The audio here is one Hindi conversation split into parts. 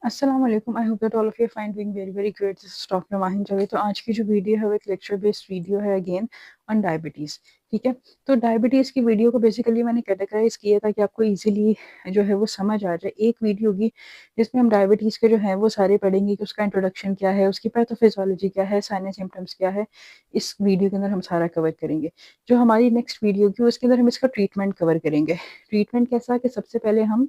अस्सलाम वालेकुम। I hope that all of you find doing very very great. This is doctor Mahin Javed. तो आज की जो वीडियो है वो एक लेक्चर बेस्ड वीडियो है अगेन ऑन डायबिटीज़। ठीक है, तो डायबिटीज़ की वीडियो को बेसिकली मैंने कैटेगराइज किया ताकि आपको इजीली जो है वो समझ आ जाए। एक वीडियो होगी जिसमें हम डायबिटीज़ के जो है वो सारे पढ़ेंगे कि उसका इंट्रोडक्शन क्या है, उसकी पैथोफिजियोलॉजी क्या है, साइन एंड सिम्टम्स क्या है। इस वीडियो के अंदर हम सारा कवर करेंगे। जो हमारी नेक्स्ट वीडियो होगी उसके अंदर हम इसका ट्रीटमेंट कवर करेंगे। ट्रीटमेंट कैसा कि सबसे पहले हम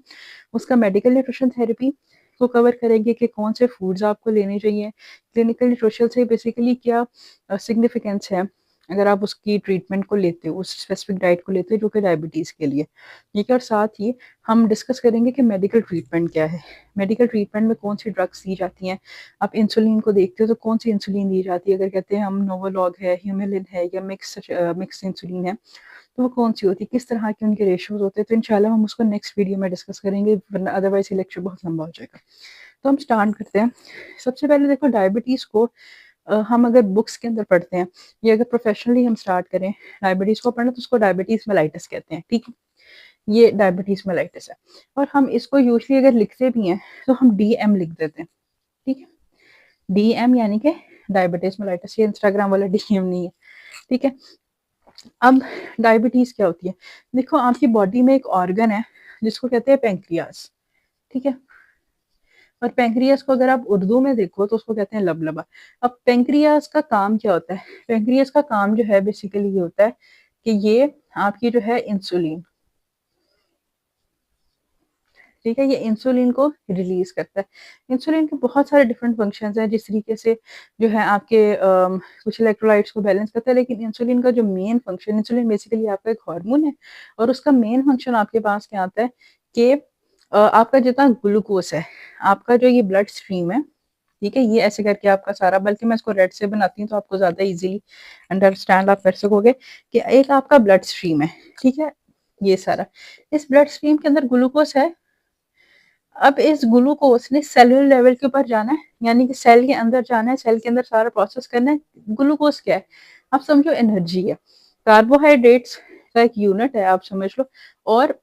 उसका मेडिकल न्यूट्रिशन थेरेपी को कवर करेंगे कि कौन से फूड्स आपको लेने चाहिए। क्लिनिकल न्यूट्रिशन से बेसिकली क्या सिग्निफिकेंस है अगर आप उसकी ट्रीटमेंट को लेते हो, उस स्पेसिफिक डाइट को लेते हो जो कि डायबिटीज़ के लिए। ठीक है, और साथ ही हम डिस्कस करेंगे कि मेडिकल ट्रीटमेंट क्या है। मेडिकल ट्रीटमेंट में कौन सी ड्रग्स दी जाती हैं। आप इंसुलिन को देखते हो तो कौन सी इंसुलिन दी जाती है। अगर कहते हैं हम नोवोलॉग है, ह्यूमेलिन है या मिक्स इंसुलिन है तो वो कौन सी होती है, किस तरह के उनके रेशियोज होते हैं। तो इंशाल्लाह हम उसको नेक्स्ट वीडियो में डिस्कस करेंगे, वरना अदरवाइज ये लेक्चर बहुत लंबा हो जाएगा। तो हम स्टार्ट करते हैं। सबसे पहले देखो डायबिटीज़ को हम अगर बुक्स के अंदर पढ़ते हैं या अगर प्रोफेशनली हम स्टार्ट करें डायबिटीज़ को पढ़ना तो उसको डायबिटीज़ मेलाइटिस कहते हैं। ठीक है, ये डायबिटीज़ मेलाइटिस है। और हम इसको यूजली अगर लिखते भी हैं तो हम DM लिख देते हैं। ठीक है, DM यानी कि डायबिटीज़ मेलाइटिस, ये इंस्टाग्राम वाला DM नहीं है। ठीक है, अब डायबिटीज़ क्या होती है। देखो आपकी बॉडी में एक ऑर्गन है जिसको कहते हैं पेंक्रियाज। ठीक है, और पेंक्रियाज को अगर आप उर्दू में देखो तो उसको कहते हैं लबलबा। अब पेंक्रियाज का काम क्या होता है। पेंक्रियाज का काम जो है बेसिकली ये होता है कि ये आपकी जो है इंसुलिन, ठीक है, ये इंसुलिन को रिलीज करता है। इंसुलिन के बहुत सारे डिफरेंट फंक्शंस हैं, जिस तरीके से जो है आपके कुछ इलेक्ट्रोलाइट्स को बैलेंस करता है। लेकिन इंसुलिन का जो मेन फंक्शन, इंसुलिन बेसिकली आपका एक हार्मोन है और उसका मेन फंक्शन आपके पास क्या आता है कि आपका जितना ग्लूकोज है, आपका जो ये ब्लड स्ट्रीम है, ठीक है, ये ऐसे करके आपका सारा, बल्कि मैं इसको रेड से बनाती हूँ तो आपको ज्यादा इजीली अंडरस्टैंड आप कर सकोगे कि एक आपका ब्लड स्ट्रीम है। ठीक है, ये सारा, इस ब्लड स्ट्रीम के अंदर ग्लूकोज है। अब इस ग्लूकोज ने सेलुलर लेवल के ऊपर जाना है, यानी कि सेल के अंदर जाना है, सेल के अंदर सारा प्रोसेस करना है। ग्लूकोज क्या है, आप समझो एनर्जी है, कार्बोहाइड्रेट्स का एक यूनिट है, आप समझ लो। और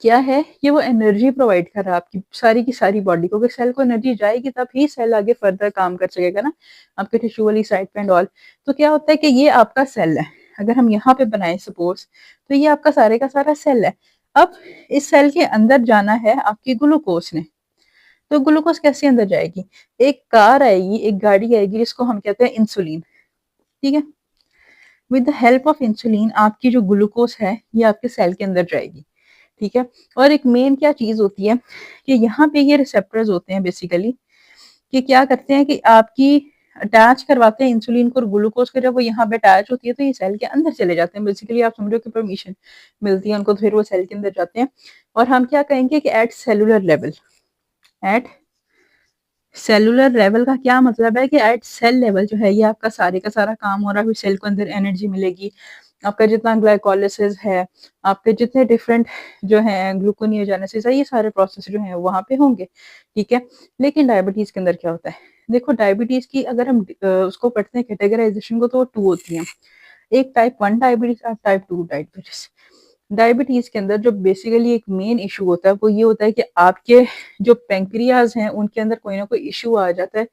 क्या है, ये वो एनर्जी प्रोवाइड कर रहा है आपकी सारी की सारी बॉडी को। अगर सेल को एनर्जी जाएगी तब ही सेल आगे फर्दर काम कर सकेगा ना, आपके टिश्यू वाली साइड पे एंड ऑल। तो क्या होता है कि ये आपका सेल है, अगर हम यहाँ पे बनाए सपोज, तो ये आपका सारे का सारा सेल है। अब इस सेल के अंदर जाना है आपकी ग्लूकोज ने। तो ग्लूकोज कैसे अंदर जाएगी, एक कार आएगी, एक गाड़ी आएगी जिसको हम कहते हैं इंसुलिन। ठीक है, with the help of insulin आपकी जो ग्लूकोज है ये आपके सेल के अंदर जाएगी। ठीक है, और एक मेन क्या चीज होती है कि यहाँ पे ये रिसेप्टर्स होते हैं बेसिकली, कि क्या करते हैं कि आपकी अटैच करवाते हैं इंसुलिन को और ग्लूकोज को। जब वो यहाँ पे अटैच होती है तो ये सेल के अंदर चले जाते हैं। बेसिकली आप समझो कि परमिशन मिलती है उनको, तो फिर वो सेल के अंदर जाते हैं। और हम क्या कहेंगे कि at cellular level, at cellular level का क्या मतलब है कि एट सेल लेवल जो है ये आपका सारे का सारा काम हो रहा है। फिर सेल को अंदर एनर्जी मिलेगी, आपका जितना ग्लाइकोलिसिस है, आपके जितने डिफरेंट जो है ग्लूकोनियोजेनेसिस है, ये सारे प्रोसेस जो है वहां पे होंगे। ठीक है, लेकिन डायबिटीज के अंदर क्या होता है, देखो डायबिटीज की अगर हम उसको पढ़ते हैं कैटेगराइजेशन को, तो टू होती है, एक टाइप 1 डायबिटीज और टाइप 2 डायबिटीज। डायबिटीज के अंदर जो बेसिकली एक मेन इशू होता है वो ये होता है कि आपके जो पेंक्रियाज हैं उनके अंदर कोई ना कोई इशू आ जाता है।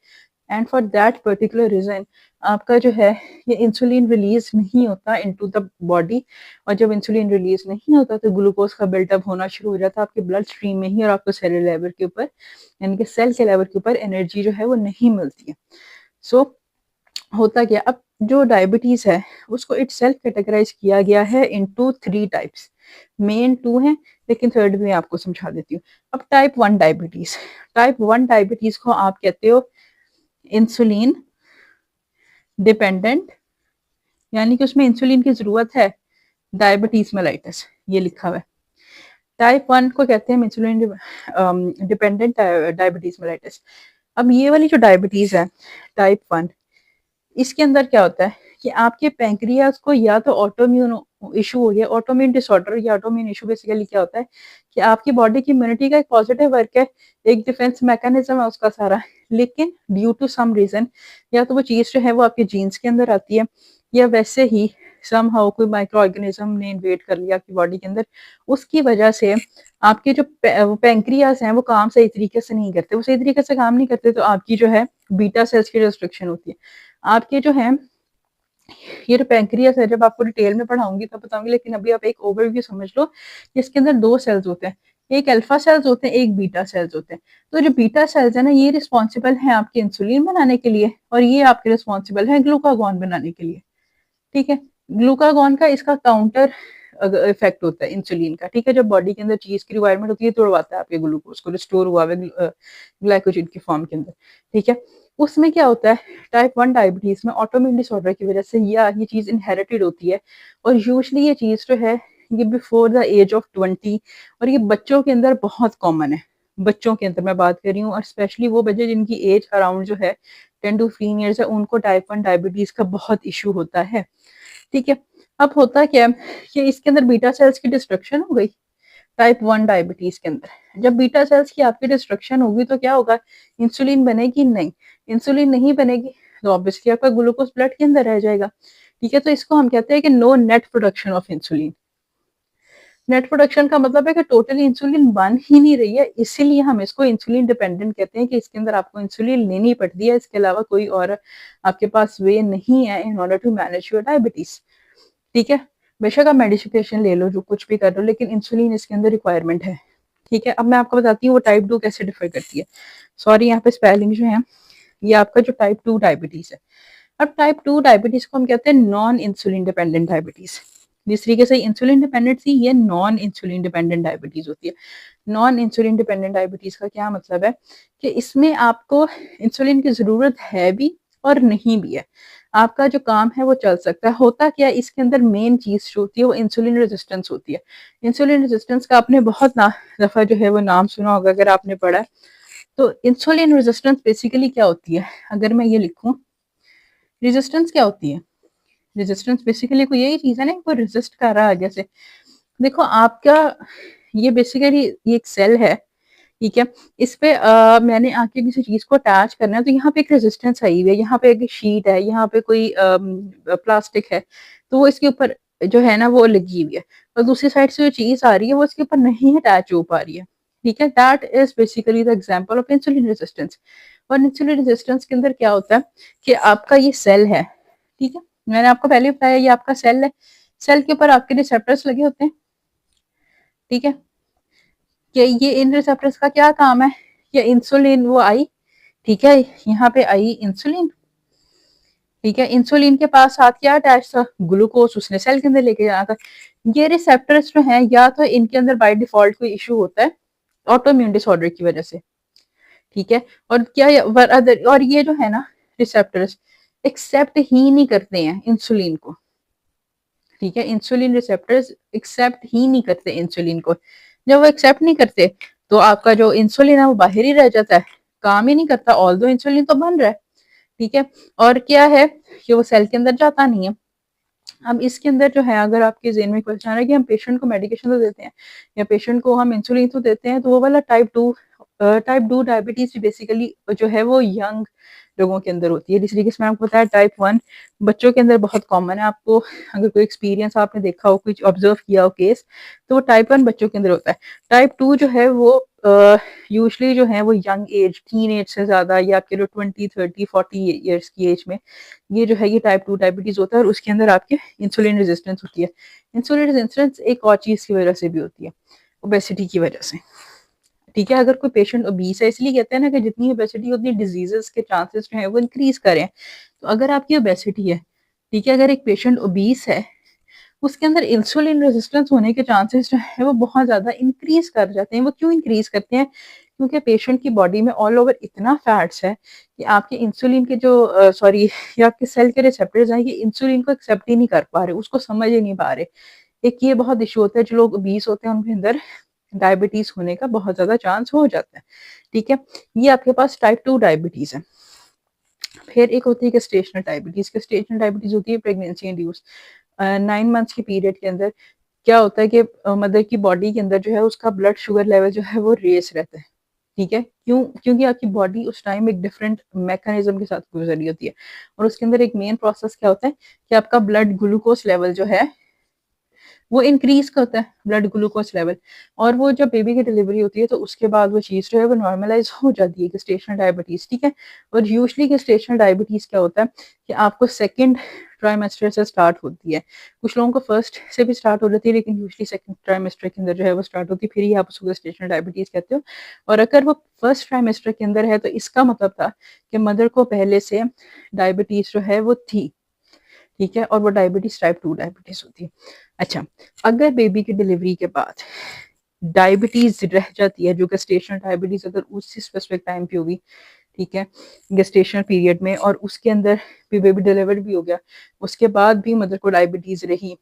And for that particular reason आपका जो है ये इंसुलिन रिलीज नहीं होता इनटू द बॉडी। और जब इंसुलिन रिलीज नहीं होता तो ग्लूकोज का बिल्टअप होना शुरू हो जाता है आपके ब्लड स्ट्रीम में ही, और आपको सेलुलर लेवल के ऊपर, यानी कि सेल के लेवल के ऊपर एनर्जी जो है वो नहीं मिलती है। सो होता क्या, अब जो डायबिटीज है उसको इट सेल्फ कैटेगराइज किया गया है इनटू 3 टाइप्स। मेन 2 हैं लेकिन थर्ड भी मैं आपको समझा देती हूँ। अब टाइप 1 डायबिटीज, टाइप 1 डायबिटीज को आप कहते हो इंसुलिन डिपेंडेंट, यानी कि उसमें इंसुलिन की जरूरत है, डायबिटीज मेलाइटिस ये लिखा हुआ है। टाइप 1 को कहते हैं इंसुलिन डिपेंडेंट डायबिटीज मेलाइटिस। अब ये वाली जो डायबिटीज है टाइप 1, इसके अंदर क्या होता है कि आपके पैंक्रियाज को या तो ऑटोम्यून इशू हो गया, ऑटोम्यून डिसऑर्डर या ऑटोम्यून इशू बेसिकली क्या होता है कि आपकी बॉडी की इम्यूनिटी का एक पॉजिटिव वर्क है, एक डिफेंस मैकेनिज्म है उसका सारा। लेकिन ड्यू टू सम रीजन, या तो वो चीज जो है वो आपके जीन्स के अंदर आती है, या वैसे ही समहाउ कोई माइक्रो ऑर्गेनिज्म ने इन्वेड कर लिया आपकी बॉडी के अंदर, उसकी वजह से आपके जो पैंक्रियास हैं वो काम सही तरीके से नहीं करते, वो सही तरीके से काम नहीं करते, तो आपकी जो है बीटा सेल्स की डिस्ट्रक्शन होती है। आपके जो है ये जो पैंक्रियास है, जब आपको डिटेल में पढ़ाऊंगी तब बताऊंगी, लेकिन अभी आप एक ओवरव्यू समझ लो। इसके अंदर दो सेल्स होते हैं, एक अल्फा सेल्स होते हैं, एक बीटा सेल्स होते हैं। तो जो बीटा सेल्स है ना, ये रिस्पॉन्सिबल है आपके इंसुलिन बनाने के लिए, और ये आपके रिस्पॉन्सिबल है ग्लूकागॉन बनाने के लिए। ठीक है, ग्लूकागॉन का इसका काउंटर इफेक्ट होता है इंसुलिन का। ठीक है, जब बॉडी के अंदर चीज की रिक्वायरमेंट होती है, तोड़वाता है आपके ग्लूकोज को, रिस्टोर हुआ है ग्लाइकोजन की फॉर्म के अंदर। ठीक है, उसमें क्या होता है, टाइप 1 डायबिटीज में ऑटोइम्यून डिसऑर्डर की वजह से ये चीज इनहेरिटेड होती है, और यूजली ये चीज जो है ये बिफोर द एज ऑफ 20, और ये बच्चों के अंदर बहुत कॉमन है। बच्चों के अंदर मैं बात कर रही हूँ, और स्पेशली वो बच्चे जिनकी एज अराउंड जो है 10 to 15 ईयर्स है, उनको टाइप 1 डायबिटीज का बहुत इशू होता है। ठीक है, अब होता क्या है कि इसके अंदर बीटा सेल्स की डिस्ट्रक्शन हो गई टाइप 1 डायबिटीज के अंदर। जब बीटा सेल्स की आपकी डिस्ट्रक्शन होगी तो क्या होगा, इंसुलिन बनेगी नहीं, इंसुलिन नहीं बनेगी तो ऑब्वियसली आपका ग्लूकोज ब्लड के अंदर रह जाएगा। ठीक है, तो इसको हम कहते हैं कि no net production of insulin. Net production का मतलब है कि टोटली इंसुलिन बन ही नहीं रही है, इसीलिए हम इसको इंसुलिन डिपेंडेंट कहते हैं, कि इसके अंदर आपको इंसुलिन लेनी पड़ती है, इसके अलावा कोई और आपके पास वे नहीं है in order to manage your diabetes. ठीक है, बेशक आप मेडिकेशन ले लो, जो कुछ भी कर लो, लेकिन इंसुलिन इसके अंदर रिक्वायरमेंट है। ठीक है, अब मैं आपको बताती हूँ वो टाइप 2 कैसे डिफर करती है। सॉरी, यहाँ पे स्पेलिंग जो है, ये आपका जो टाइप 2 डायबिटीज है। अब टाइप 2 डायबिटीज को हम कहते हैं नॉन इंसुलिन डिपेंडेंट डायबिटीज। जिस तरीके से इंसुलिन डिपेंडेंट थी, ये नॉन इंसुलिन डिपेंडेंट डायबिटीज होती है। नॉन इंसुलिन डिपेंडेंट डायबिटीज का क्या मतलब है कि इसमें आपको इंसुलिन की जरूरत है भी और नहीं भी है, आपका जो काम है वो चल सकता है। होता क्या है, इसके अंदर मेन चीज जो होती है वो इंसुलिन रेजिस्टेंस होती है। इंसुलिन रेजिस्टेंस का आपने बहुत दफा जो है वो नाम सुना होगा अगर आपने पढ़ा है। तो इंसुलिन रेजिस्टेंस बेसिकली क्या होती है, अगर मैं ये लिखूं, रेजिस्टेंस क्या होती है, रेजिस्टेंस बेसिकली कोई यही चीज है ना, कोई रेजिस्ट कर रहा है। जैसे देखो आपका ये बेसिकली ये एक सेल है, ठीक है, इस पे मैंने आके किसी चीज को अटैच करना है, तो यहाँ पे एक रेजिस्टेंस आई हुई है, यहाँ पे एक शीट है, यहाँ पे कोई प्लास्टिक है, तो वो इसके ऊपर जो है ना वो लगी हुई है, और दूसरी साइड से जो चीज आ रही है वो इसके ऊपर नहीं अटैच हो पा रही है। ठीक है, that is basically the example of insulin resistance. और इंसुलिन रेजिस्टेंस के अंदर क्या होता है कि आपका ये सेल है, ठीक है, मैंने आपको पहले बताया ये आपका सेल है, सेल के ऊपर आपके रिसेप्टर्स लगे होते हैं। ठीक है, कि ये इन रिसेप्टर्स का क्या काम है, कि इंसुलिन वो आई, ठीक है, यहाँ पे आई इंसुलिन, ठीक है, इंसुलिन के पास साथ क्या अटैच था, ग्लूकोज, उसने सेल के अंदर लेके जाना था। ये रिसेप्टर्स जो हैं, या तो इनके अंदर बाय डिफॉल्ट कोई इशू होता है ऑटोइम्यून डिसऑर्डर की वजह से। ठीक है, और क्या अदर, और ये जो है ना रिसेप्टर्स एक्सेप्ट ही नहीं करते हैं इंसुलिन को। ठीक है, इंसुलिन रिसेप्टर्स एक्सेप्ट ही नहीं करते इंसुलिन को। जब वो एक्सेप्ट नहीं करते तो आपका जो इंसुलिन है वो बाहर ही रह जाता है, काम ही नहीं करता, ऑल दो इंसुलिन तो बन रहा है। ठीक है, और क्या है कि वो सेल के अंदर जाता नहीं है। अब इसके अंदर जो है, अगर आपके ज़हन में क्वेश्चन आ रहा है कि हम पेशेंट को मेडिकेशन तो देते हैं या पेशेंट को हम इंसुलिन तो देते हैं, तो वो वाला टाइप 2 डायबिटीज बेसिकली जो है वो यंग लोगों के अंदर होती है। जिस तरीके से मैंने आपको बताया टाइप 1 बच्चों के अंदर बहुत कॉमन है। आपको अगर कोई एक्सपीरियंस आपने देखा हो, कुछ ऑब्जर्व किया हो केस, तो वो टाइप 1 बच्चों के अंदर होता है। टाइप 2 जो है वो यूजली जो है वो यंग एज, टीन एज से ज्यादा, या आपके जो 20, 30, 40 ईयर्स की एज में ये जो है ये टाइप 2 डायबिटीज होता है, और उसके अंदर आपके इंसुलिन रेजिस्टेंस होती है। इंसुलिन रेजिस्टेंस एक और चीज की वजह से भी होती है, ओबेसिटी की वजह से। ठीक है, अगर कोई पेशेंट ओबीस है, इसलिए कहते हैं ना कि जितनी ओबेसिटी उतनी डिजीजेस के चांसेस जो है वो इंक्रीज करें। तो अगर आपकी ओबेसिटी है, ठीक है, अगर एक पेशेंट ओबीस है, उसके अंदर इंसुलिन रेजिस्टेंस होने के चांसेस जो है वो बहुत ज़्यादा इंक्रीज कर जाते हैं। वो क्यों इंक्रीज करते हैं, क्योंकि पेशेंट की बॉडी में ऑल ओवर इतना फैट्स है कि आपके इंसुलिन के जो सॉरी या आपके सेल के रिसेप्टर्स हैं, ये इंसुलिन को एक्सेप्ट ही नहीं कर पा रहे, उसको समझ ही नहीं पा रहे। एक ये बहुत इशू होता है, जो लोग ओबीस होते हैं उनके अंदर डायबिटीज होने का बहुत ज्यादा चांस हो जाता है। ठीक है, ये आपके पास टाइप 2 डायबिटीज है। फिर एक होती है गेस्टेशनल डायबिटीज। गेस्टेशनल डायबिटीज होती है प्रेगनेंसी इंड्यूस। 9 मंथ्स के पीरियड के अंदर क्या होता है कि मदर की बॉडी के अंदर जो है उसका ब्लड शुगर लेवल जो है वो रेस रहता है। ठीक है? क्योंकि आपकी बॉडी उस टाइम एक डिफरेंट मैकेनिज़्म के साथ गुज़र रही होती है और उसके अंदर एक मेन प्रोसेस क्या होता है कि आपका ब्लड ग्लूकोज़ लेवल जो है वो इंक्रीज़ करता है, ब्लड ग्लूकोज़ लेवल, और वो जब बेबी की डिलीवरी होती है तो उसके बाद वो चीज़ जो है वो नॉर्मलाइज़ हो जाती है, गेस्टेशनल डायबिटीज़, ठीक है? और यूजुअली गेस्टेशनल डायबिटीज़ क्या होता है कि आपको सेकंड ट्राइमेस्टर से स्टार्ट होती है। कुछ लोगों को फर्स्ट से भी स्टार्ट हो जाती है, लेकिन यूजुअली सेकंड ट्राइमेस्टर के अंदर जो है वो स्टार्ट होती है, फिर ही आप उसको गेस्टेशनल डायबिटीज़ कहते हो। और अगर वो फर्स्ट ट्राइमेस्टर के अंदर है तो इसका मतलब था कि मदर को पहले से डायबिटीज़ जो है वो थी, ठीक है? और वो डायबिटीज़ टाइप 2 डायबिटीज़ होती है। अच्छा, अगर बेबी की डिलीवरी के बाद डायबिटीज़ रह जाती है, जो गेस्टेशनल डायबिटीज़ अगर उसी स्पेसिफिक टाइम पे होगी, ठीक है, गेस्टेशनल पीरियड में, और उसके अंदर भी बेबी डिलीवर भी हो गया, उसके बाद भी मदर को डायबिटीज़ रही,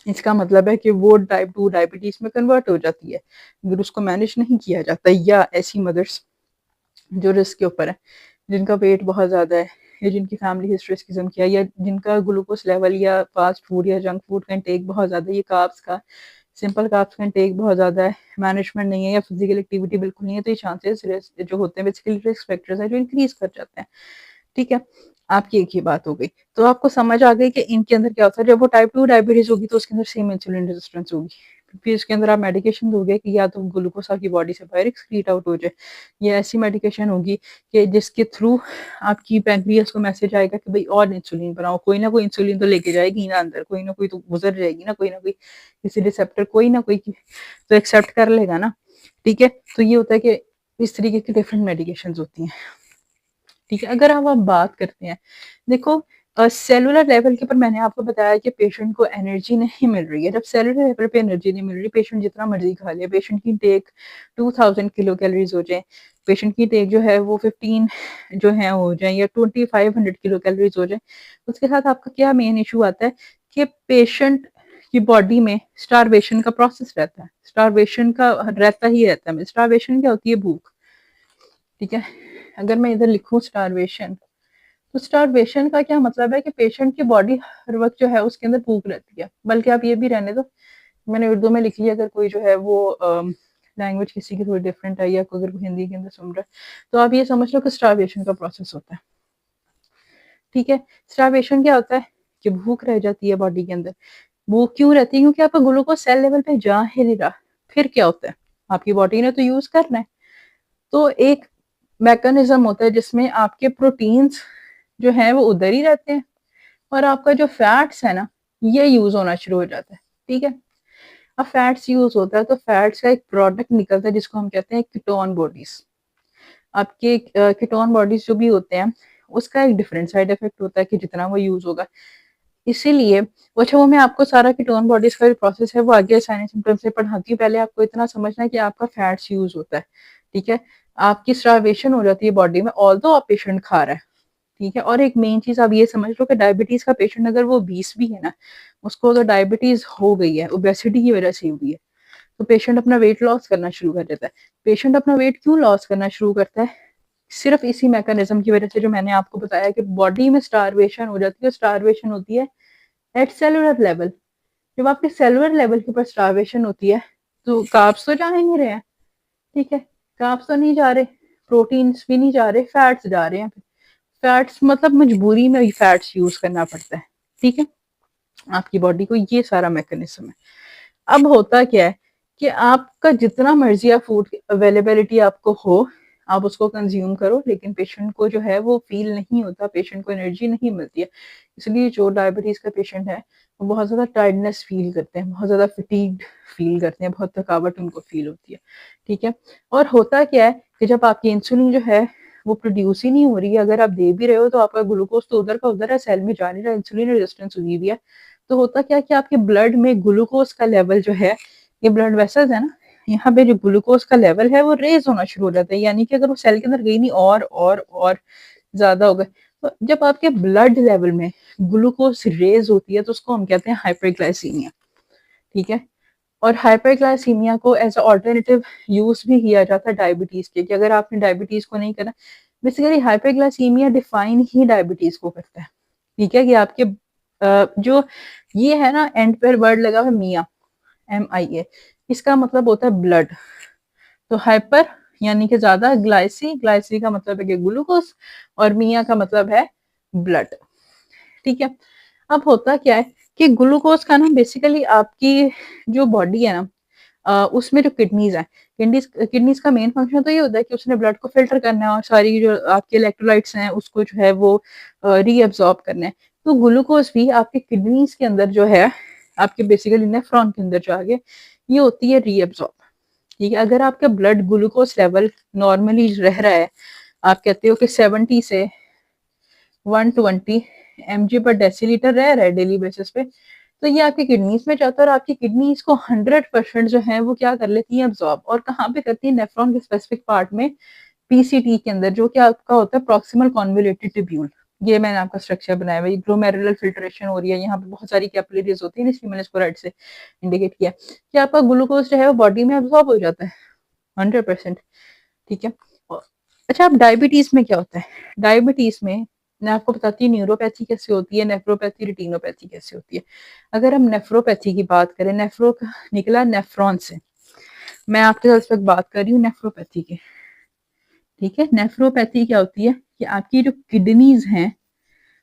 इसका मतलब है कि वो टाइप 2 डायबिटीज़ में कन्वर्ट हो जाती है, अगर उसको मैनेज नहीं किया जाता। या ऐसी मदर्स जो रिस्क के ऊपर है, जिनका वेट बहुत ज़्यादा है, या जिनकी फैमिली हिस्ट्री इस किस्म की है, या जिनका ग्लूकोज लेवल या फास्ट फूड या जंक फूड का इंटेक बहुत ज़्यादा है, ये कार्ब्स का, सिंपल कार्ब्स का इंटेक बहुत ज़्यादा है, मैनेजमेंट नहीं है, या फिजिकल एक्टिविटी बिल्कुल नहीं है, तो ये चांसेस जो होते हैं बेसिकली रिस्क फैक्टर्स हैं जो इंक्रीज कर जाते हैं, ठीक है? आपकी एक ही बात हो गई। तो आपको समझ आ गई कि इनके अंदर क्या होता है, जब वो टाइप 2 डायबिटीज़ होगी तो उसके अंदर सेम इंसुलिन रेजिस्टेंस होगी। फिर इसके अंदर आप मेडिकेशन दोगे कि या तो ग्लूकोज आपकी बॉडी से बाहर एक्सक्रीट आउट हो जाए, या ऐसी मेडिकेशन होगी कि जिसके थ्रू आपकी पैंक्रियास को मैसेज आएगा कि भाई और इंसुलिन बनाओ, कोई ना कोई इंसुलिन तो लेके जाएगी ना अंदर, कोई ना कोई तो गुजर जाएगी ना, कोई ना कोई किसी रिसेप्टर कोई ना कोई तो एक्सेप्ट कर लेगा ना, ठीक है? तो ये होता है कि इस तरीके की डिफरेंट मेडिकेशंस होती हैं, ठीक है? अगर हम अब बात करते हैं, देखो सेलुलर लेवल के ऊपर मैंने आपको बताया कि पेशेंट को एनर्जी नहीं मिल रही है। जब सेलुलर लेवल पे एनर्जी नहीं मिल रही, पेशेंट जितना मर्जी खा ले, पेशेंट की टेक 2000 किलो कैलोरीज हो जाए, पेशेंट की टेक जो है वो 15 जो है हो जाए, या 2500 किलो कैलोरीज हो जाए, उसके साथ आपका क्या मेन इशू आता है कि पेशेंट की बॉडी में स्टारवेशन का प्रोसेस रहता है, स्टारवेशन का रहता ही रहता है। स्टारवेशन क्या होती है? भूख, ठीक है? अगर मैं इधर लिखूं स्टारवेशन, तो स्टारवेशन का क्या मतलब है कि पेशेंट की बॉडी हर वक्त जो है उसके अंदर भूख रहती है। बल्कि आप ये भी रहने दो, मैंने उर्दू में लिख लिया, अगर कोई जो है वो लैंग्वेज किसी की थोड़ी डिफरेंट है, या अगर कोई हिंदी के अंदर सुन रहा है, तो आप ये समझ लो कि स्टारवेशन का प्रोसेस होता है, ठीक है? स्टारवेशन क्या होता है कि भूख रह जाती है बॉडी के अंदर। भूख क्यों रहती है? क्योंकि आपका ग्लूकोज सेल लेवल पे जा ही नहीं रहा। फिर क्या होता है, आपकी बॉडी ने तो यूज करना है, तो एक मैकेनिज्म होता है जिसमें आपके प्रोटीन्स जो है वो उधर ही रहते हैं, और आपका जो फैट्स है ना, ये यूज होना शुरू हो जाता है, ठीक है? अब फैट्स यूज होता है तो फैट्स का एक प्रोडक्ट निकलता है जिसको हम कहते हैं कीटोन बॉडीज। आपके कीटोन बॉडीज जो भी होते हैं, उसका एक डिफरेंट साइड इफेक्ट होता है कि जितना वो यूज होगा, इसीलिए अच्छा, वो मैं आपको सारा कीटोन बॉडीज का जो प्रोसेस है वो आगे साइन एंड सिम्टम्स से पढ़ाती हूँ। पहले आपको इतना समझना है कि आपका फैट्स यूज होता है, ठीक है? आपकी स्टारवेशन हो जाती है बॉडी में, ऑल्दो आप पेशेंट खा रहा है, ठीक है? और एक मेन चीज आप ये समझ लो कि डायबिटीज का पेशेंट अगर वो 20 भी है ना, उसको अगर डायबिटीज हो गई है, ओबेसिटी की वजह से हुई है, तो पेशेंट अपना वेट लॉस करना शुरू कर देता है। पेशेंट अपना वेट क्यों लॉस करना शुरू करता है? सिर्फ इसी मैकेनिज्म की वजह से जो मैंने आपको बताया कि बॉडी में स्टारवेशन हो जाती है। स्टारवेशन होती है एट सेलुलर लेवल। जब आपके सेलुलर लेवल के ऊपर स्टारवेशन होती है, तो कार्ब्स तो जा ही नहीं रहे हैं, ठीक है? कार्ब्स तो नहीं जा रहे, प्रोटीन्स भी नहीं जा रहे, फैट्स जा रहे हैं। फैट्स मतलब मजबूरी में फैट्स यूज करना पड़ता है, ठीक है? आपकी बॉडी को ये सारा मैकेनिज्म है। अब होता क्या है कि आपका जितना मर्जी आप फूड अवेलेबिलिटी आपको हो, आप उसको कंज्यूम करो, लेकिन पेशेंट को जो है वो फील नहीं होता, पेशेंट को एनर्जी नहीं मिलती है। इसलिए जो डायबिटीज का पेशेंट है वो बहुत ज़्यादा टायर्डनेस फील करते हैं, बहुत ज़्यादा फटीग्ड फील करते हैं, बहुत थकावट उनको फील होती है, ठीक है? और होता क्या है कि जब आपकी इंसुलिन जो है वो प्रोड्यूस ही नहीं हो रही है, अगर आप दे भी रहे हो तो आपका ग्लूकोज तो उधर का उधर है, सेल में जा नहीं रहा, इंसुलिन रेजिस्टेंस हुई हुई है। तो होता क्या है कि आपके ब्लड में ग्लूकोज का लेवल जो है, ये ब्लड वेसल्स है ना, यहाँ पे जो ग्लूकोज का लेवल है वो रेज होना शुरू हो जाता है, यानी कि अगर वो सेल के अंदर गई नहीं और ज्यादा हो गए, तो जब आपके ब्लड लेवल में ग्लूकोज रेज होती है तो उसको हम कहते हैं हाइपरग्लाइसीमिया, ठीक है? और हाइपरग्लाइसीमिया को एज अल्टरनेटिव यूज भी किया जाता है डायबिटीज के, कि अगर आपने डायबिटीज को नहीं करना, बेसिकली हाइपरग्लाइसीमिया डिफाइन ही डायबिटीज को करता है, ठीक है? कि आपके जो ये है ना, एंड पर वर्ड लगा हुआ है मिया, MIA, इसका मतलब होता है ब्लड। तो हाइपर यानी कि ज़्यादा ग्लाइसी का मतलब है कि ग्लूकोज़ और मिया का मतलब है ब्लड, ठीक है? अब होता क्या है कि ग्लूकोज़ का ना बेसिकली आपकी जो बॉडी है ना उसमें जो किडनीज़ हैं, किडनीज़ का मेन फंक्शन तो ये होता है कि उसने ब्लड को फ़िल्टर करना है और सारी जो आपके इलेक्ट्रोलाइट्स हैं उसको जो है वो रीअब्ज़ॉर्ब करना है। तो ग्लूकोज़ भी आपके किडनीज़ के अंदर जो है, आपके बेसिकली नेफ्रॉन के अंदर जो आगे, ये होती है रीअब्ज़ॉर्ब, ठीक है? अगर आपका ब्लड ग्लूकोज़ लेवल नॉर्मली रह रहा है, आप कहते हो कि 70 से 120 mg पर डेसीलिटर रह रहा है डेली बेसिस पे, तो ये आपकी किडनीज में जाता है और आपकी किडनीज को 100% जो है वो क्या कर लेती है अब्सॉर्ब, और कहाँ पे करती है, नेफ्रॉन के स्पेसिफिक पार्ट में, पीसीटी के अंदर, जो कि आपका होता है प्रॉक्सिमल कॉन्वोल्यूटेड ट्यूब्यूल। ये मैंने आपका स्ट्रक्चर बनाया हुआ है, ग्लोमेरुलर फिल्ट्रेशन हो रही है, यहाँ पे बहुत सारी कैपिलरीज होती है, इसलिए मैंने इसको रेड से इंडिकेट किया कि आपका ग्लूकोज जो है वो बॉडी में अब्सॉर्ब हो जाता है 100%, ठीक है? अच्छा, अब डायबिटीज में क्या होता है? डायबिटीज में मैं आपको बताती हूँ न्यूरोपैथी कैसे होती है, नेफ्रोपैथी, रेटिनोपैथी कैसे होती है। अगर हम नेफ्रोपैथी की बात करें, नेफ्रो निकला नेफ्रॉन से, मैं आपके साथ इस वक्त बात कर रही हूँ नेफ्रोपैथी की, ठीक है? नेफ्रोपैथी क्या होती है कि आपकी जो किडनीज हैं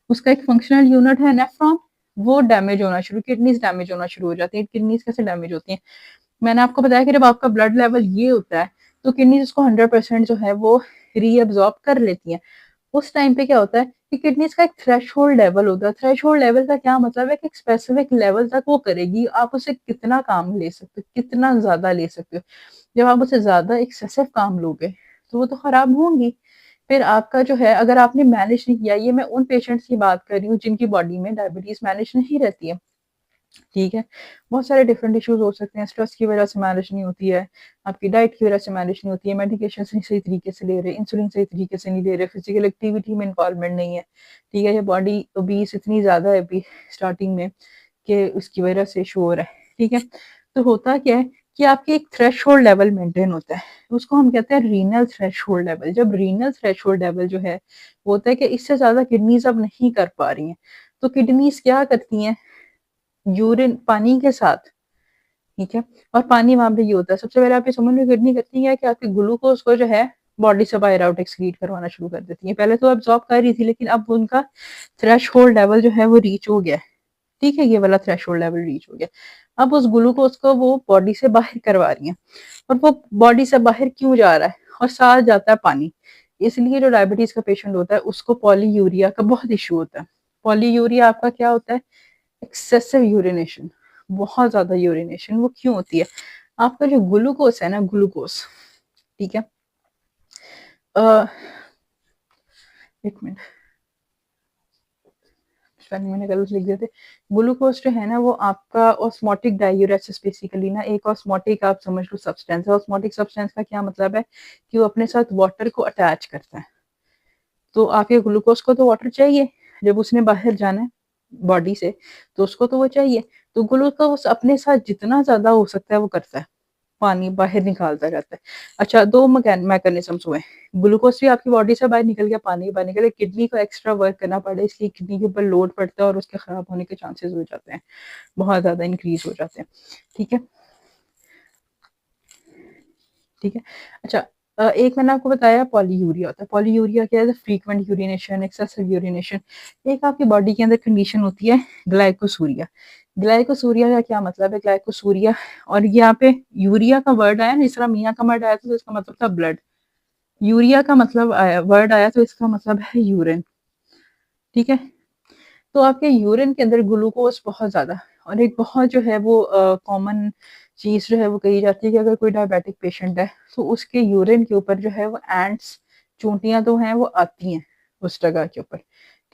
उसका एक फंक्शनल यूनिट है नेफ्रॉन, वो डैमेज होना शुरू, किडनीज डैमेज होना शुरू हो जाती है। किडनीज कैसे डैमेज होती हैं? मैंने आपको बताया कि जब आपका ब्लड लेवल ये होता है तो किडनीज उसको 100% जो है वो रीअब्सॉर्ब कर लेती हैं। उस टाइम पे क्या होता है कि किडनीज का एक थ्रेशोल्ड लेवल होता है। थ्रेशोल्ड लेवल का क्या मतलब है कि एक स्पेसिफिक लेवल तक वो करेगी, आप उसे कितना काम ले सकते हो, कितना ज्यादा ले सकते हो। जब आप उसे ज्यादा एक्सेसिव काम लोगे तो वो तो खराब होंगी। फिर आपका जो है, अगर आपने मैनेज नहीं किया, ये मैं उन पेशेंट्स की बात कर रही हूँ जिनकी बॉडी में डायबिटीज मैनेज नहीं रहती है, ठीक है? बहुत सारे डिफरेंट इश्यूज हो सकते हैं, स्ट्रेस की वजह से मैनेज नहीं होती है, आपकी डाइट की वजह से मैनेज नहीं होती है, मेडिकेशन सही तरीके से ले रहे, इंसुलिन सही तरीके से नहीं ले रहे, फिजिकल एक्टिविटी में इन्वॉल्वमेंट नहीं है, ठीक है? ये बॉडी ओबीस इतनी ज्यादा है अभी स्टार्टिंग में कि उसकी वजह से इशू हो रहा है, ठीक है? तो होता क्या है कि आपके एक थ्रेशोल्ड लेवल मेंटेन होता है, उसको हम कहते हैं रीनल थ्रेशोल्ड लेवल। जब रीनल थ्रेशोल्ड लेवल जो है वो होता है कि इससे ज्यादा किडनीज अब नहीं कर पा रही हैं, तो किडनीज क्या करती हैं, यूरिन पानी के साथ, ठीक है? और पानी वहां पे ये होता है, सबसे पहले आप ये समझ लो किडनी करती है कि आपके ग्लूकोज को जो है बॉडी से बाहर आउट एक्सक्रीट करवाना शुरू कर देती है। पहले तो अब्सॉर्ब कर रही थी लेकिन अब उनका थ्रेश होल्ड लेवल जो है वो रीच हो गया है, ठीक है? ये वाला थ्रेश होल्ड लेवल रीच हो गया, अब उस ग्लूकोज को वो बॉडी से बाहर करवा रही है। और वो बॉडी से बाहर क्यों जा रहा है? और साथ जाता है पानी। इसलिए जो डायबिटीज का पेशेंट होता है उसको पॉलीयूरिया का बहुत इशू होता है। पॉलीयूरिया आपका क्या होता है? एक्सेसिव यूरिनेशन, बहुत ज्यादा यूरिनेशन। वो क्यों होती है? आपका जो ग्लूकोज है ना, ग्लूकोज, ठीक है? अ, एक मिनट, स्पेलिंग मैंने गलत लिख दिए थे। ग्लूकोज जो है ना वो आपका ऑस्मोटिक डायूरेसिस, बेसिकली ना एक ऑस्मोटिक आप समझ लो सब्सटेंस है। ऑस्मोटिक सब्सटेंस का क्या मतलब है कि वो अपने साथ वाटर को अटैच करता है। तो आपके ग्लूकोज को तो वाटर चाहिए, जब उसने बाहर जाना है बॉडी से तो उसको तो वो चाहिए। तो ग्लूकोज अपने साथ जितना ज्यादा हो सकता है वो करता है, पानी बाहर निकालता रहता है। अच्छा, दो मैकेनिज्म्स हुए, ग्लूकोज भी आपकी बॉडी से बाहर निकल गया, पानी भी बाहर निकल गया, किडनी को एक्स्ट्रा वर्क करना पड़े इसलिए किडनी के ऊपर लोड पड़ता है और उसके खराब होने के चांसेस हो जाते हैं, बहुत ज्यादा इंक्रीज हो जाते हैं, ठीक है? ठीक है। अच्छा, एक मैंने आपको बताया पॉलीयूरिया होता है। पॉलीयूरिया क्या है? Frequent urination, excessive urination. एक आपकी बॉडी के अंदर कंडीशन होती है ग्लाइकोसूरिया। ग्लाइकोसूरिया का क्या मतलब है? ग्लाइकोसूरिया, और यहाँ पे यूरिया का वर्ड आया ना, इस तरह मियाँ का वर्ड आया था तो इसका मतलब था ब्लड, यूरिया का मतलब आया, वर्ड आया तो इसका मतलब है यूरिन, ठीक है? तो आपके यूरिन के अंदर ग्लूकोज बहुत ज्यादा, और एक बहुत जो है वो कॉमन चीज जो है वो कही जाती है कि अगर कोई डायबिटिक पेशेंट है तो उसके यूरिन के ऊपर जो है वो एंट्स, चूंटियां तो हैं वो आती हैं उस जगह के ऊपर,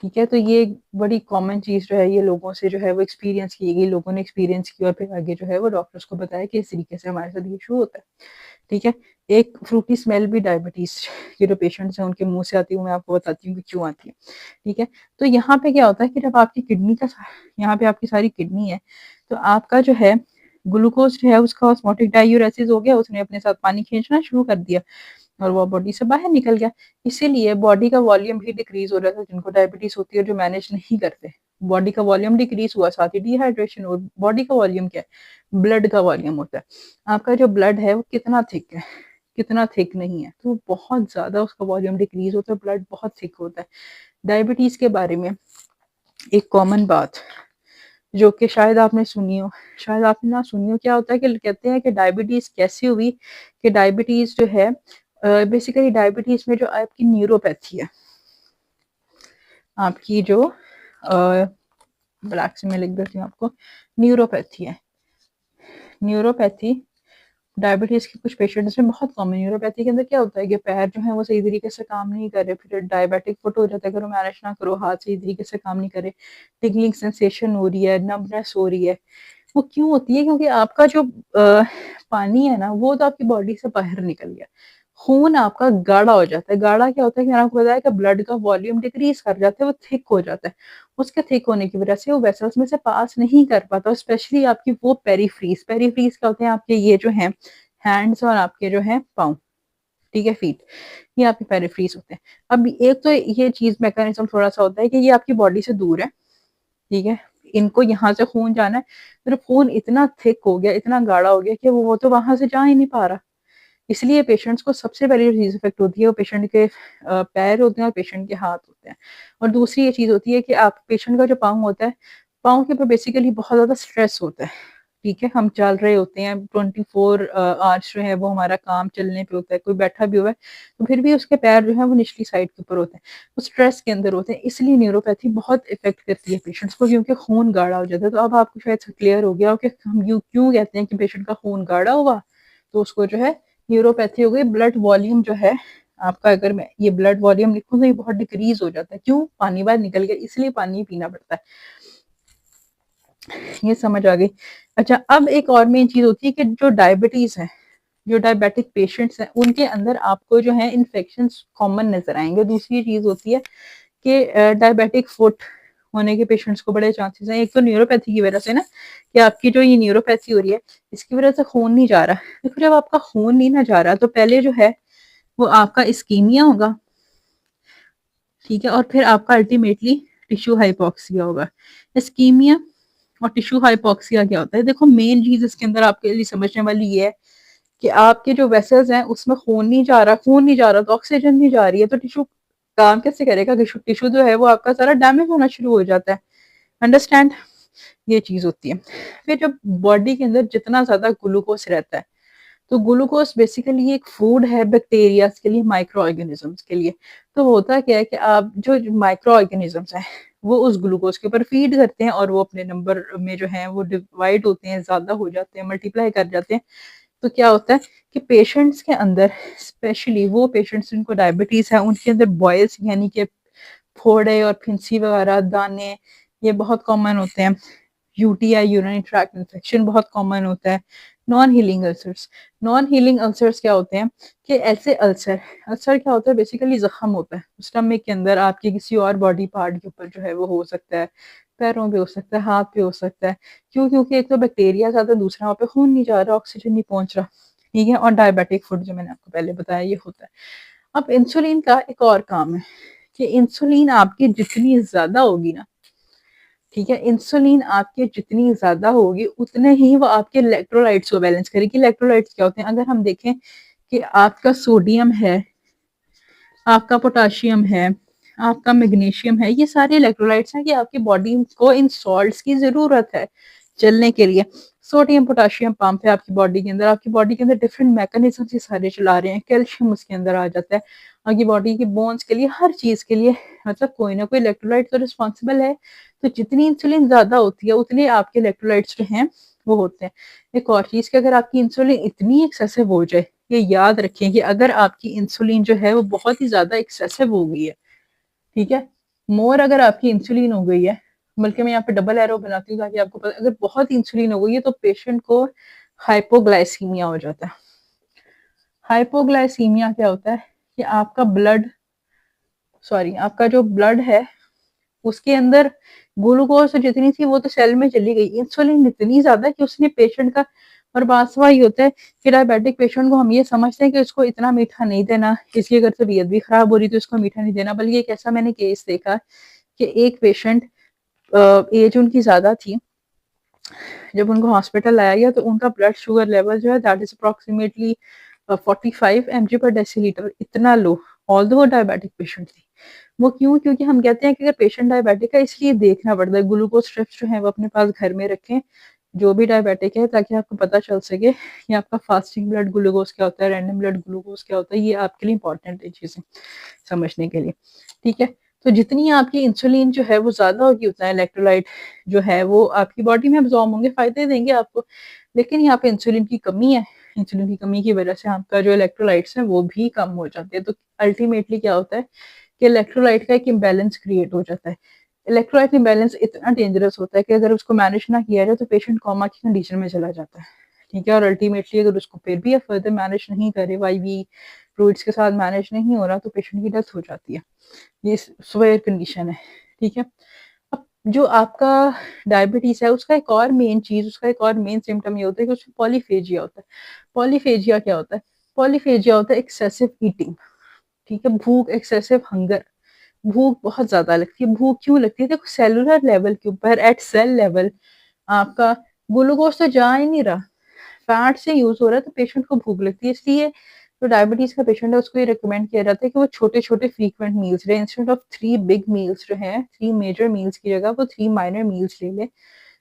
ठीक है? तो ये एक बड़ी कॉमन चीज जो है ये लोगों से जो है वो एक्सपीरियंस की गई, लोगों ने एक्सपीरियंस किया और फिर आगे जो है वो डॉक्टर्स को बताया कि इस तरीके से हमारे साथ ये इशू होता है, ठीक है? एक फ्रूटी स्मेल भी डायबिटीज के जो पेशेंट्स हैं उनके मुंह से आती है, मैं आपको बताती हूँ कि क्यों आती है, ठीक है? तो यहाँ पे क्या होता है कि जब आपकी किडनी का, यहाँ पे आपकी सारी किडनी है, तो आपका जो है ग्लूकोज जो है उसका ऑस्मोटिक डायूरेसिस हो गया, उसने अपने साथ पानी खींचना शुरू कर दिया और वो बॉडी से बाहर निकल गया। इसीलिए बॉडी का वॉल्यूम भी डिक्रीज हो रहा था, जिनको डायबिटीज होती है जो मैनेज नहीं करते, बॉडी का वॉल्यूम डिक्रीज हुआ, साथ ही डिहाइड्रेशन। और बॉडी का वॉल्यूम क्या है? ब्लड का वॉल्यूम होता है। आपका जो ब्लड है वो कितना थिक है, कितना थिक नहीं है, तो बहुत ज़्यादा उसका वॉल्यूम डिक्रीज़ होता है, ब्लड बहुत थिक होता है। डायबिटीज़ के बारे में एक कॉमन बात जो कि शायद आपने सुनी हो, शायद आपने ना सुनी हो, क्या होता है कि कहते हैं कि डायबिटीज़ कैसे हुई, कि डायबिटीज़ जो है बेसिकली डायबिटीज़ में जो आपकी न्यूरोपैथी है, आपकी जो ब्लैक से मैं लिख देती हूँ आपको, न्यूरोपैथी है। न्यूरोपैथी डायबिटीज़ के कुछ पेशेंट्स में बहुत कॉमन। न्यूरोपैथी के अंदर क्या होता है कि पैर जो है वो सही तरीके से काम नहीं कर रहे, फिर डायबिटिक फुट हो जाता है, अगर मैनेज ना करो, हाथ सही तरीके से काम नहीं करे, टिकलिंग सेंसेशन हो रही है, नमनेस हो रही है। वो क्यों होती है? क्योंकि आपका जो पानी है ना वो तो आपकी बॉडी से बाहर निकल गया, खून आपका गाढ़ा हो जाता है। गाढ़ा क्या होता है कि मैंने आपको बताया कि ब्लड का वॉल्यूम डिक्रीज कर जाता है, वो थिक हो जाता है। उसके थिक होने की वजह से वो वेसल्स में से पास नहीं कर पाता, स्पेशली आपकी वो पेरीफ्रीज। पेरीफ्रीज क्या होते हैं? आपके ये जो है हैंड्स और आपके जो है पाँव, ठीक है, फीट, ये आपके पेरीफ्रीज होते हैं। अब एक तो ये चीज मैकेनिज्म थोड़ा सा होता है कि ये आपकी बॉडी से दूर है, ठीक है, इनको यहाँ से खून जाना है, फिर खून इतना थिक हो गया, इतना गाढ़ा हो गया कि वो तो वहां से जा ही नहीं पा रहा। इसलिए पेशेंट्स को सबसे पहले जो चीज इफेक्ट होती है वो पेशेंट के पैर होते हैं और पेशेंट के हाथ होते हैं। और दूसरी ये चीज होती है कि आप पेशेंट का जो पाँव होता है, पाँव के ऊपर बेसिकली बहुत ज्यादा स्ट्रेस होता है, ठीक है, हम चल रहे होते हैं 24 आवर्स जो है वो हमारा काम चलने पे होता है, कोई बैठा भी हुआ है तो फिर भी उसके पैर जो है वो निचली साइड के ऊपर होते हैं, वो स्ट्रेस के अंदर होते हैं। इसलिए न्यूरोपैथी बहुत इफेक्ट करती है पेशेंट्स को, क्योंकि खून गाढ़ा हो जाता है। तो अब आपको शायद क्लियर हो गया हो कि हम क्यों कहते हैं कि पेशेंट का खून गाढ़ा हुआ, तो उसको जो है न्यूरोपैथी हो गई। ब्लड वॉल्यूम जो है आपका, अगर मैं ये ब्लड वॉल्यूम लिखूं तो ये बहुत डिक्रीज हो जाता है। क्यों? पानी बाहर निकल गया, इसलिए पानी पीना पड़ता है। ये समझ आ गई। अच्छा, अब एक और मेन चीज होती है कि जो डायबिटीज है, जो डायबिटिक पेशेंट्स हैं, उनके अंदर आपको जो है इन्फेक्शन कॉमन नजर आएंगे। दूसरी चीज होती है कि डायबिटिक फुट होने के पेशेंट्स को बड़े चांसेस हैं, एक तो न्यूरोपैथी की वजह से ना, कि आपकी जो ये न्यूरोपैथी हो रही है इसकी वजह से खून नहीं जा रहा। देखो, जब आपका खून नहीं ना जा रहा तो पहले जो है वो आपका इस्कीमिया होगा, ठीक है, और फिर आपका अल्टीमेटली टिश्यू हाइपोक्सिया होगा। इस्कीमिया और टिश्यू हाइपोक्सिया क्या होता है? देखो, मेन चीज इसके अंदर आपके लिए समझने वाली ये है कि आपके जो वेसल्स हैं उसमें खून नहीं जा रहा, खून नहीं जा रहा तो ऑक्सीजन नहीं जा रही है, तो टिश्यू काम कैसे करेगा? टिश्यू जो है वो आपका सारा डैमेज होना शुरू हो जाता है। अंडरस्टैंड? ये चीज होती है। फिर जब बॉडी के अंदर जितना ज्यादा ग्लूकोज रहता है, तो ग्लूकोज बेसिकली एक फूड है बैक्टीरियाज के लिए, माइक्रो ऑर्गेनिजम्स के लिए। तो होता क्या है कि आप जो माइक्रो ऑर्गेनिजम्स हैं वो उस ग्लूकोज के ऊपर फीड करते हैं और वो अपने नंबर में जो है वो डिवाइड होते हैं, ज्यादा हो जाते हैं, मल्टीप्लाई कर जाते हैं। तो क्या होता है कि पेशेंट्स के अंदर, स्पेशली वो पेशेंट्स जिनको डायबिटीज है, उनके अंदर बॉयल्स यानी कि फोड़े और फिंसी वगैरह, दाने, ये बहुत कॉमन होते हैं। यूटीआई, यूरिनरी ट्रैक्ट इन्फेक्शन बहुत कॉमन होता है। Non healing ulcers, non healing ulcers क्या होते हैं कि ऐसे अल्सर, अल्सर क्या होता है? बेसिकली जख्म होता है स्टमक के अंदर, आपके किसी और बॉडी पार्ट के ऊपर जो है वो हो सकता है, पैरों पे हो सकता है, हाथ पे हो सकता है। क्यों? क्योंकि एक तो बैक्टीरिया ज्यादा, दूसरा वहाँ पे खून नहीं जा रहा, ऑक्सीजन नहीं पहुंच रहा, ठीक है। और डायबिटिक फूड जो मैंने आपको पहले बताया ये होता है। अब इंसुलिन का एक और काम है कि इंसुलिन आपकी जितनी ज्यादा होगी ना, ठीक है, इंसुलिन आपके जितनी ज्यादा होगी उतने ही वो आपके इलेक्ट्रोलाइट्स को बैलेंस करेगी। इलेक्ट्रोलाइट्स क्या होते हैं? अगर हम देखें कि आपका सोडियम है, आपका पोटाशियम है, आपका मैग्नीशियम है, ये सारे इलेक्ट्रोलाइट्स हैं कि आपकी बॉडी को इन सॉल्ट्स की जरूरत है चलने के लिए। सोडियम पोटाशियम पंप है आपकी बॉडी के अंदर, आपकी बॉडी के अंदर डिफरेंट मैकेनिज्म से सारे चला रहे हैं, कैल्शियम उसके अंदर आ जाता है आपकी बॉडी की बोन्स के लिए, हर चीज के लिए, मतलब कोई ना कोई इलेक्ट्रोलाइट तो रिस्पॉन्सिबल है। तो जितनी इंसुलिन ज्यादा होती है उतने आपके इलेक्ट्रोलाइट्स जो हैं वो होते हैं। एक और चीज कि अगर आपकी इंसुलिन इतनी एक्सेसिव हो जाए, ये याद रखें कि अगर आपकी इंसुलिन जो है वो बहुत ही ज्यादा एक्सेसिव हो गई है, ठीक है, मोर अगर आपकी इंसुलिन हो गई है, बल्कि मैं यहाँ पे डबल एरो बनाती हूँ ताकि आपको पता, अगर बहुत इंसुलिन हो गई है तो पेशेंट को हाइपोग्लाइसीमिया हो जाता है। हाइपोग्लाइसीमिया क्या होता है कि आपका ब्लड, सॉरी, आपका जो ब्लड है उसके अंदर ग्लूकोज जितनी थी वो तो सेल में चली गई, इंसुलिन इतनी ज्यादा कि उसने पेशेंट का, और बात वही होता है कि डायबिटिक पेशेंट को हम ये समझते हैं कि उसको इतना मीठा नहीं देना, इसकी अगर तबीयत भी खराब हो रही तो उसको मीठा नहीं देना। बल्कि एक ऐसा मैंने केस देखा कि एक पेशेंट, एज उनकी ज्यादा थी, जब उनको हॉस्पिटल लाया गया तो उनका ब्लड शुगर लेवल जो है दैट इज अप्रोक्सीमेटली 45 mg पर डेसीलीटर, इतना लो, ऑल्दो वो डायबिटिक पेशेंट थी। वो क्यों? क्योंकि हम कहते हैं कि अगर पेशेंट डायबिटिक है इसलिए देखना पड़ता है, ग्लूकोज स्ट्रिप्स जो है वो अपने पास घर में रखें जो भी डायबिटिक है, ताकि आपको पता चल सके कि आपका फास्टिंग ब्लड ग्लूकोज क्या होता है, रैंडम ब्लड ग्लूकोज क्या होता है। ये आपके लिए इंपॉर्टेंट है चीज़ें समझने के लिए, ठीक है। तो जितनी आपकी इंसुलिन जो है वो ज़्यादा होगी, उतना इलेक्ट्रोलाइट जो है वो आपकी बॉडी में अब्जॉर्ब होंगे, फ़ायदे देंगे आपको। लेकिन यहाँ पे इंसुलिन की कमी है, इंसुलिन की कमी की वजह से आपका जो इलेक्ट्रोलाइट्स हैं वो भी कम हो जाते हैं। तो अल्टीमेटली क्या होता है कि इलेक्ट्रोलाइट का एक इम्बैलेंस क्रिएट हो जाता है। इलेक्ट्रोलाइट इम्बैलेंस इतना डेंजरस होता है कि अगर उसको मैनेज ना किया जाए तो पेशेंट कोमा की कंडीशन में चला जाता है, ठीक है। और अल्टीमेटली अगर उसको फिर भी फर्दर मैनेज नहीं करे, वाईवी फ्लूइड्स के साथ मैनेज नहीं हो रहा, तो पेशेंट की डेथ हो जाती है। ये सीवियर कंडीशन है, ठीक है। अब जो आपका डायबिटीज है उसका एक और मेन चीज, उसका एक और मेन सिम्टम ये होता है कि उसमें पॉलीफेजिया होता है। पॉलीफेजिया क्या होता है? पॉलीफेजिया होता है एक्सेसिव ईटिंग, ठीक है। भूख, एक्सेसिव हंगर, भूख बहुत ज्यादा लगती है। भूख क्यों लगती है? देखो सेलुलर लेवल के ऊपर, एट सेल लेवल आपका ग्लूकोज तो जा ही नहीं रहा, फैट से यूज हो रहा है, तो पेशेंट को भूख लगती है। इसलिए जो डायबिटीज का पेशेंट है उसको ये रिकमेंड किया जाता है कि वो छोटे छोटे फ्रीक्वेंट मील्स ले, इंस्टेड ऑफ 3 बिग मील्स जो है, 3 मेजर मील्स की जगह वो 3 माइनर मील्स ले ले,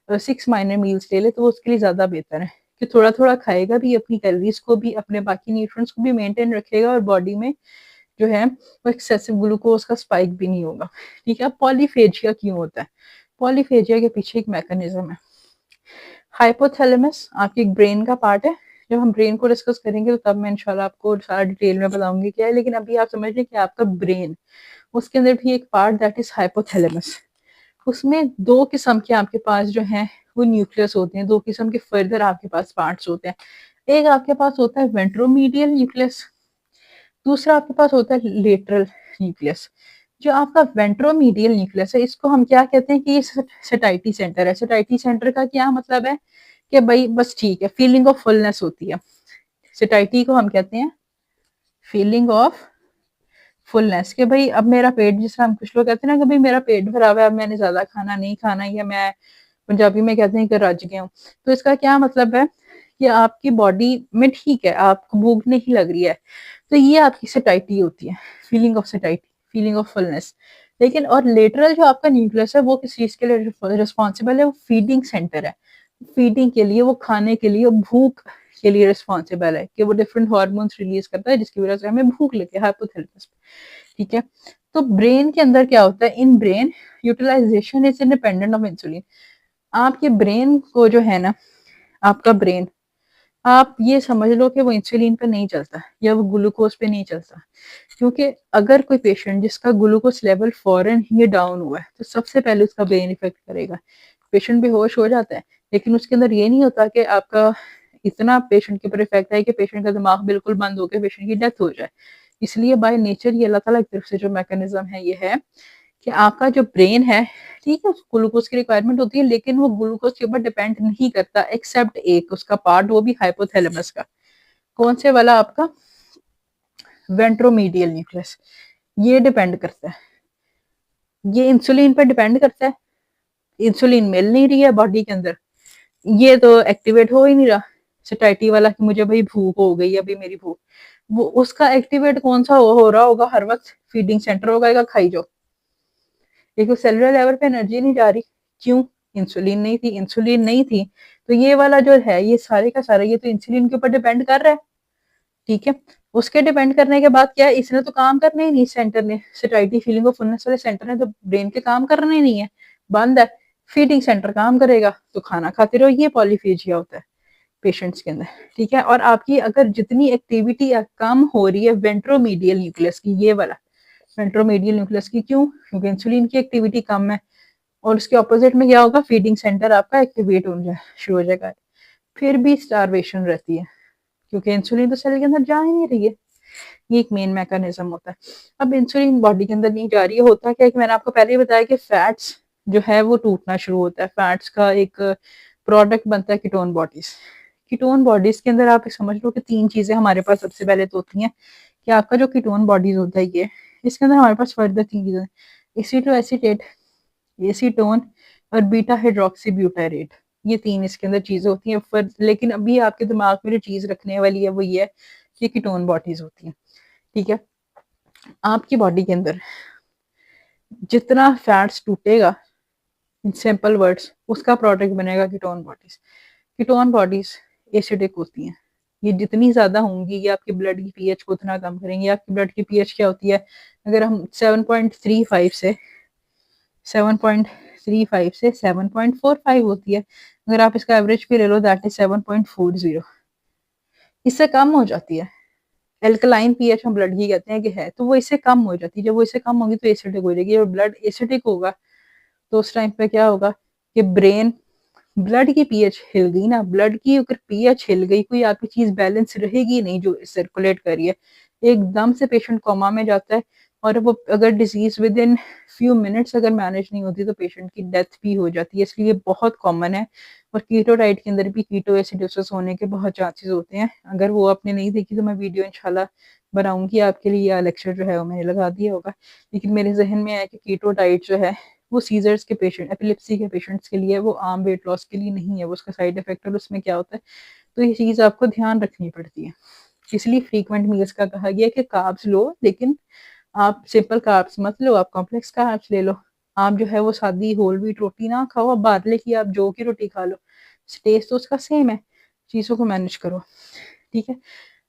6 माइनर मील्स ले ले, तो वो उसके लिए ज्यादा बेहतर है कि थोड़ा थोड़ा खाएगा भी, अपनी कैलोरीज को भी, अपने बाकी न्यूट्रिएंट्स को भी मेंटेन रखेगा, और बॉडी में जो है वो एक्सेसिव ग्लूकोज का स्पाइक भी नहीं होगा, ठीक है। पॉलीफेजिया क्यों होता है? पॉलीफेजिया के पीछे एक मैकेनिज्म है। हाइपोथैलेमस आपके एक ब्रेन का पार्ट है। जब हम ब्रेन को डिस्कस करेंगे तो तब मैं इंशाल्लाह आपको सारा डिटेल में बताऊंगी क्या है, लेकिन अभी आप समझ लें कि आपका ब्रेन, उसके अंदर भी एक पार्ट दैट इज हाइपोथैलेमस। उसमें दो किस्म के आपके पास जो है वो न्यूक्लियस होते हैं, दो किस्म के फर्दर आपके पास पार्ट्स होते हैं। एक आपके पास होता है वेंट्रोमीडियल न्यूक्लियस, दूसरा आपके पास होता है लेटरल न्यूक्लियस। जो आपका वेंट्रोमीडियल न्यूक्लियस है इसको हम क्या कहते हैं कि ये सेटाइटी सेंटर है। सेटाइटी सेंटर का क्या मतलब है कि भाई बस ठीक है, फीलिंग ऑफ फुलनेस होती है। सेटाइटी को हम कहते हैं फीलिंग ऑफ फुलनेस, कि भाई अब मेरा पेट, जिस तरह हम कुछ लोग कहते हैं ना कि भाई मेरा पेट भरा हुआ है, अब मैंने ज्यादा खाना नहीं खाना, या मैं पंजाबी में कहते हैं कि रज गया हूँ। तो इसका क्या मतलब है कि आपकी बॉडी में ठीक है, आपको भूख नहीं लग रही है, तो ये आपकी सेटाइटी होती है, feeling of सेटाइटी, feeling of fullness. लेकिन और लेटरल जो आपका न्यूक्लियस है वो किस चीज के लिए रिस्पॉन्सिबल है? वो फीडिंग सेंटर है, फीडिंग के लिए, वो खाने के लिए, भूख के लिए रिस्पॉन्सिबल है, कि वो डिफरेंट हार्मोन्स रिलीज करता है जिसकी वजह से हमें भूख लगे, हाइपोथैलेमस, ठीक है। तो ब्रेन के अंदर क्या होता है? In brain utilisation is independent of insulin. आपके ब्रेन को जो है ना, आपका ब्रेन, आप ये समझ लो कि वो इंसुलिन पे नहीं चलता या वो ग्लूकोज पे नहीं चलता। क्योंकि अगर कोई पेशेंट जिसका ग्लूकोज लेवल फौरन ही डाउन हुआ है तो सबसे पहले उसका ब्रेन इफेक्ट करेगा। पेशेंट बेहोश हो जाता है, लेकिन उसके अंदर ये नहीं होता कि आपका इतना पेशेंट के ऊपर इफेक्ट है कि पेशेंट का दिमाग बिल्कुल बंद होकर पेशेंट की डेथ हो जाए। इसलिए बाय नेचर ये अल्लाह ताला की तरफ से जो मैकेनिज्म है ये है कि आपका जो ब्रेन है, ठीक है, उसको ग्लूकोज की रिक्वायरमेंट होती है, लेकिन वो ग्लूकोज के ऊपर डिपेंड नहीं करता, एक्सेप्ट एक उसका पार्ट, वो भी हाइपोथैलेमस का। कौन से वाला? आपका वेंट्रोमीडियल न्यूक्लियस। ये डिपेंड करता है, ये इंसुलिन पर डिपेंड करता है। इंसुलिन मिल नहीं रही है बॉडी के अंदर, ये तो एक्टिवेट हो ही नहीं रहा। सटाइटी वाला कि मुझे भाई भूख हो गई, अभी मेरी भूख, वो उसका एक्टिवेट कौन सा हो रहा होगा हर वक्त? फीडिंग सेंटर होगा, खाई जाओ। देखो सेलुलर लेवल पे एनर्जी नहीं जा रही, क्यों? इंसुलिन नहीं थी, इंसुलिन नहीं थी, तो ये वाला जो है ये सारे का सारा ये तो इंसुलिन के ऊपर डिपेंड कर रहा है, ठीक है। उसके डिपेंड करने के बाद क्या है, इसने तो काम करना ही नहीं, सेंटर ने, सेटाइटी फीलिंग ऑफ फुलनेस वाले सेंटर ने तो ब्रेन के काम करना ही नहीं है, बंद है। फीडिंग सेंटर काम करेगा तो खाना खाते रहो। ये पॉलीफेजिया होता है पेशेंट्स के अंदर, ठीक है। और आपकी अगर जितनी एक्टिविटी कम हो रही है वेंट्रोमीडियल न्यूक्लियस की, ये वाला वेंट्रोमीडियल न्यूक्लियस की, क्यों? क्योंकि इंसुलिन की एक्टिविटी कम है, और उसके ऑपोजिट में क्या होगा? फीडिंग सेंटर आपका एक्टिवेट हो जाए, शुरू हो जाएगा, फिर भी स्टारवेशन रहती है, क्योंकि इंसुलिन तो सेल के अंदर जा ही नहीं रही है। ये एक मेन मैकेनिज्म होता है। अब इंसुलिन बॉडी के अंदर नहीं जा रही है, होता क्या है कि मैंने आपको पहले ही बताया कि फैट्स जो है वो टूटना शुरू होता है। फैट्स का एक प्रोडक्ट बनता है कीटोन बॉडीज। कीटोन बॉडीज के अंदर आप समझ लो कि 3 चीजें हमारे पास सबसे पहले तो होती हैं कि आपका जो कीटोन बॉडीज होता है ये, इसके अंदर हमारे पास फर्दर 3 चीजें, एसीटोएसीटेट, एसीटोन और बीटा हाइड्रोक्सी ब्यूटाइरेट। ये 3 इसके अंदर चीजें होती हैं। लेकिन अभी आपके दिमाग में जो चीज रखने वाली है वो ये है ये कीटोन बॉडीज होती हैं, ठीक है। आपकी बॉडी के अंदर जितना फैट्स टूटेगा, इन सिंपल वर्ड्स, उसका प्रोडक्ट बनेगा ketone bodies. Ketone bodies acidic होती हैं, ये जितनी ज्यादा होंगी ये आपके ब्लड की पीएच को उतना कम करेंगे। आपकी ब्लड की पीएच क्या होती है, अगर हम 7.35 से 7.35 से 7.45 होती है, अगर आप इसका एवरेज भी ले लो दैट इज 7.40, इससे कम हो जाती है। एल्कलाइन पीएच हम ब्लड की कहते हैं कि है, तो वो इससे कम हो जाती है। जब वो इससे कम होगी तो एसिडिक हो जाएगी। जब ब्लड एसिडिक होगा तो उस टाइम पे क्या होगा कि ब्रेन, ब्लड की पीएच हिल गई ना, ब्लड की अगर पीएच हिल गई, कोई आपकी चीज बैलेंस रहेगी नहीं जो सर्कुलेट कर रही है, एकदम से पेशेंट कोमा में जाता है। और वो अगर disease with in few minutes अगर मैनेज नहीं होती तो पेशेंट की डेथ भी हो जाती है। इसलिए बहुत कॉमन है। और कीटो डाइट के अंदर भी कीटो एसिडोसिस होने के बहुत चांसेस होते हैं। अगर वो आपने नहीं देखी तो मैं वीडियो इंशाल्लाह बनाऊंगी आपके लिए, या लेक्चर जो है वो मैंने लगा दिया होगा। लेकिन मेरे जहन में आया कि कीटो डाइट जो है वो सीजर्स के पेशेंट, एपिलेप्सी के पेशेंट्स के लिए, वो आम वेट लॉस के लिए नहीं है, वो उसका साइड इफेक्ट और उसमें क्या होता है। तो ये चीज़ आपको ध्यान रखनी पड़ती है। इसलिए फ्रीक्वेंट मील्स का कहा गया कि कार्ब्स लो, लेकिन आप सिंपल कार्ब्स मत लो, आप कॉम्प्लेक्स कार्ब्स ले लो। आप जो है वो सादी होल व्हीट रोटी ना खाओ, आप बार्ले की, आप जौ की रोटी खा लो, टेस्ट तो उसका सेम है। चीज़ों को मैनेज करो, ठीक है।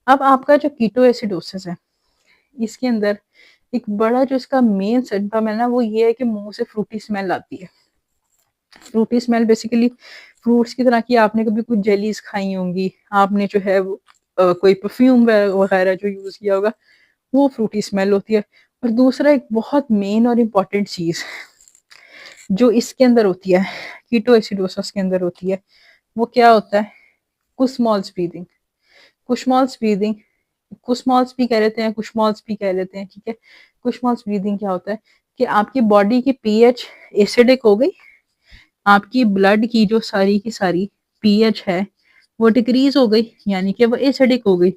अब आपका जो कीटो एसिडोसिस है, इसके अंदर एक बड़ा जो इसका मेन सिम्टम है ना, वो ये है कि मुंह से फ्रूटी स्मेल आती है। फ्रूटी स्मेल बेसिकली फ्रूट्स की तरह की, आपने कभी कुछ जेलीज खाई होंगी, आपने जो है वो कोई परफ्यूम वगैरह जो यूज किया होगा, वो फ्रूटी स्मेल होती है। और दूसरा एक बहुत मेन और इम्पॉर्टेंट चीज जो इसके अंदर होती है, कीटो एसिडोसिस के अंदर होती है, वो क्या होता है, कुस्मॉल्स ब्रीदिंग। कुशमॉल्स ब्रीदिंग, कुशमॉल्स भी कह लेते हैं, कुशमॉल्स भी कह लेते हैं, ठीक है। कुशमॉल्स ब्रीदिंग क्या होता है कि आपकी बॉडी की पीएच एसिडिक हो गई, आपकी ब्लड की जो सारी की सारी पीएच है वो डिक्रीज हो गई, यानी कि वो एसिडिक हो गई।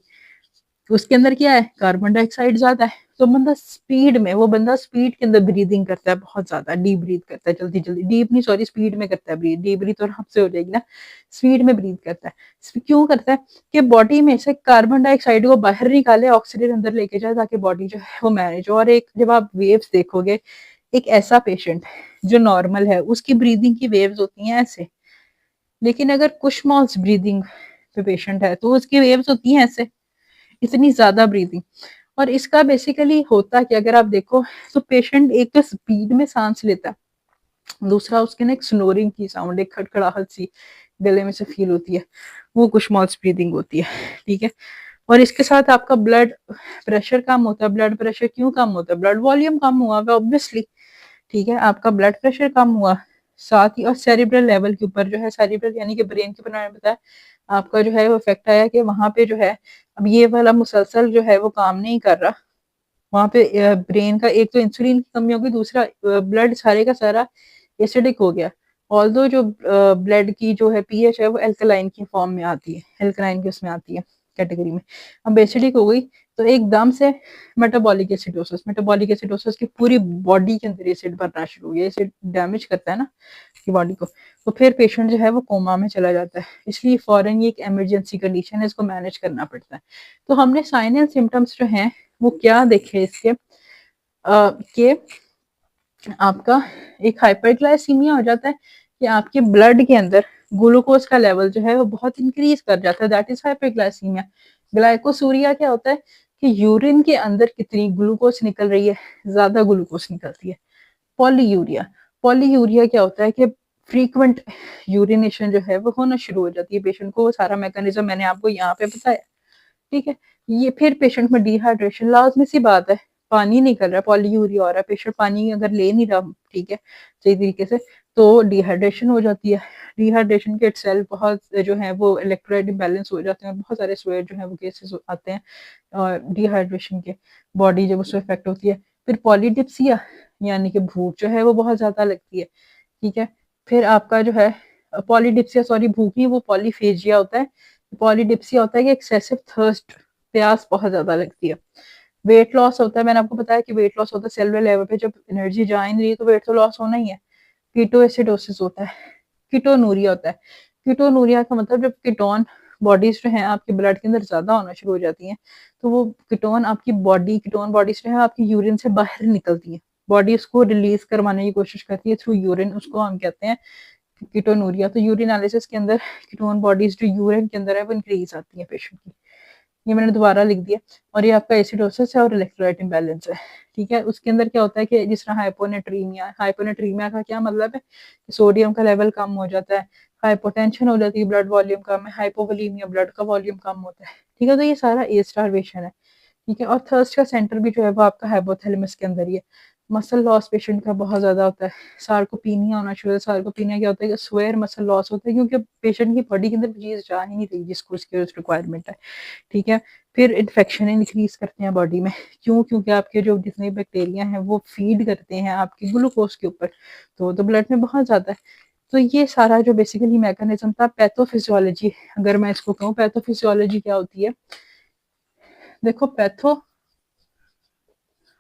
तो उसके अंदर क्या है, कार्बन डाइऑक्साइड ज्यादा है, तो बंदा स्पीड में, वो बंदा स्पीड के अंदर ब्रीदिंग करता है, बहुत ज्यादा डीप ब्रीथ करता है, जल्दी जल्दी, डीप नहीं सॉरी, स्पीड में करता है ब्रीथ, डीप ब्रीथ और हमसे हो जाएगी ना, स्पीड में ब्रीथ करता है। क्यों करता है कि बॉडी में से कार्बन डाइऑक्साइड को बाहर निकाले, ऑक्सीजन अंदर लेके जाए, ताकि बॉडी जो है वो मैनेज हो। और एक जब आप वेव्स देखोगे, एक ऐसा पेशेंट जो नॉर्मल है उसकी ब्रीदिंग की वेव्स होती हैं ऐसे, लेकिन अगर कुशमॉल्स ब्रीदिंग पे पेशेंट है तो उसकी वेव्स होती हैं ऐसे, इतनी ज्यादा ब्रीदिंग। और इसका बेसिकली होता कि अगर आप देखो तो पेशेंट एक तो स्पीड में सांस लेता है, दूसरा उसके ना एक स्नोरिंग की साउंड, एक खड़खड़ाहट सी गले में से फील होती है, वो कुशमॉल्स ब्रीदिंग होती है, ठीक है। और इसके साथ आपका ब्लड प्रेशर कम होता है। ब्लड प्रेशर क्यों कम होता है, ब्लड वॉल्यूम कम हुआ है ऑब्वियसली, ठीक है, आपका ब्लड प्रेशर कम हुआ। साथ ही और सेरिब्रल लेवल के ऊपर जो है, सेरिब्रल यानी कि ब्रेन के ऊपर मैंने बताया आपका जो है वो इफेक्ट आया कि वहां पे जो है अब ये वाला मुसलसल जो है वो काम नहीं कर रहा। वहां पे ब्रेन का एक तो इंसुलिन की कमी होगी, दूसरा ब्लड सारे का सारा एसिडिक हो गया। ऑल्दो जो ब्लड की जो है पीएच है वो एल्कलाइन की फॉर्म में आती है, एल्कलाइन की उसमें आती है कैटेगरी में। अब एसिडिक हो गई तो एकदम से मेटाबॉलिक एसिडोसिस, मेटाबॉलिक एसिडोसिस की पूरी बॉडी के अंदर एसिड बनना शुरू हो गया। एसिड डैमेज करता है ना की बॉडी को, तो फिर पेशेंट जो है वो कोमा में चला जाता है। इसलिए फॉरन ये एक इमरजेंसी कंडीशन है, इसको मैनेज करना पड़ता है। तो हमने साइन एंड सिम्टम्स जो हैं वो क्या देखे इसके, कि आपका एक हाइपरग्लाइसीमिया हो जाता है कि आपके ब्लड के अंदर ग्लूकोज का लेवल जो है वो बहुत इंक्रीज कर जाता है, दैट इज हाइपरग्लाइसीमिया। ग्लाइकोसूरिया क्या होता है कि यूरिन के अंदर कितनी ग्लूकोज निकल रही है, ज्यादा ग्लूकोज निकलती है। पॉलीयूरिया, पॉलीयूरिया क्या होता है कि फ्रीक्वेंट यूरिनेशन जो है वो होना शुरू हो जाती है पेशेंट को। वो सारा मैकेनिज्म मैंने आपको यहाँ पे बताया, ठीक है। ये फिर पेशेंट में डिहाइड्रेशन, लाजमी सी बात है, पानी निकल रहा है, पॉलीयूरिया हो रहा है, पेशेंट पानी अगर ले नहीं रहा, ठीक है, सही तरीके से, तो डिहाइड्रेशन हो जाती है। डिहाइड्रेशन के इटसेल्फ बहुत जो है वो इलेक्ट्रोलाइट इम्बैलेंस हो जाते हैं, और बहुत सारे स्वेट जो है वो केसेस आते हैं और डिहाइड्रेशन के, बॉडी जब उससे इफेक्ट होती है। फिर पॉलीडिप्सिया यानी कि भूख जो है वो बहुत ज्यादा लगती है, ठीक है। फिर आपका जो है पॉलीडिप्सिया, सॉरी भूख नहीं, वो पॉलीफेजिया होता है। पॉलीडिप्सिया होता है कि एक्सेसिव थर्स्ट, प्यास बहुत ज्यादा लगती है। वेट लॉस होता है, मैंने आपको बताया कि वेट लॉस होता है सेलुलर लेवल पे, जब एनर्जी जा ही नहीं रही तो वेट तो लॉस होना ही है। कीटोएसिडोसिस होता है, कीटोनूरिया होता है। कीटोनूरिया का मतलब जब कीटोन बॉडीज़ जो हैं आपके ब्लड के अंदर ज़्यादा होना शुरू हो जाती हैं, तो वो कीटोन बॉडीज़ जो है आपकी यूरिन से बाहर निकलती हैं। बॉडी उसको रिलीज़ करवाने की कोशिश करती है थ्रू यूरिन, उसको हम कहते हैं कीटोनूरिया। तो यूरिनालिसिस के अंदर कीटोन बॉडीज़ जो यूरिन के अंदर है वो इंक्रीज़ आती हैं पेशेंट की। ये मैंने दोबारा लिख दिया। और ये आपका एसिडोसिस है और इलेक्ट्रोलाइट इम्बैलेंस है, ठीक है। उसके अंदर क्या होता है कि जिस तरह हाइपोनेट्रीमिया का क्या मतलब है कि सोडियम का लेवल कम हो जाता है, हाइपोटेंशन हो जाती है, ब्लड वॉल्यूम कम है, हाइपोवोलीमिया ब्लड का वॉल्यूम कम होता है, ठीक है। तो ये सारा ए स्टारवेशन है, ठीक है। और थर्स्ट का सेंटर भी जो है वो आपका हाइपोथैलेमस के अंदर ही है। मसल लॉस पेशेंट का बहुत ज़्यादा होता है, सार्कोपीनिया होना शुरू होता है। सार्कोपीनिया क्या होता है कि स्वेयर मसल लॉस होता है, क्योंकि पेशेंट की बॉडी के अंदर चीज़ जा ही नहीं रही जिसको उसकी रिक्वायरमेंट है, ठीक है। फिर इन्फेक्शन इंक्रीज करते हैं बॉडी में, क्यों? क्योंकि आपके जो जितने बैक्टीरिया हैं वो फीड करते हैं आपके ग्लूकोज के ऊपर, तो ब्लड में बहुत ज़्यादा है। तो ये सारा जो बेसिकली मैकेनिज्म था पैथोफिजियोलॉजी, अगर मैं इसको कहूँ पैथोफिजियोलॉजी क्या होती है, देखो पैथो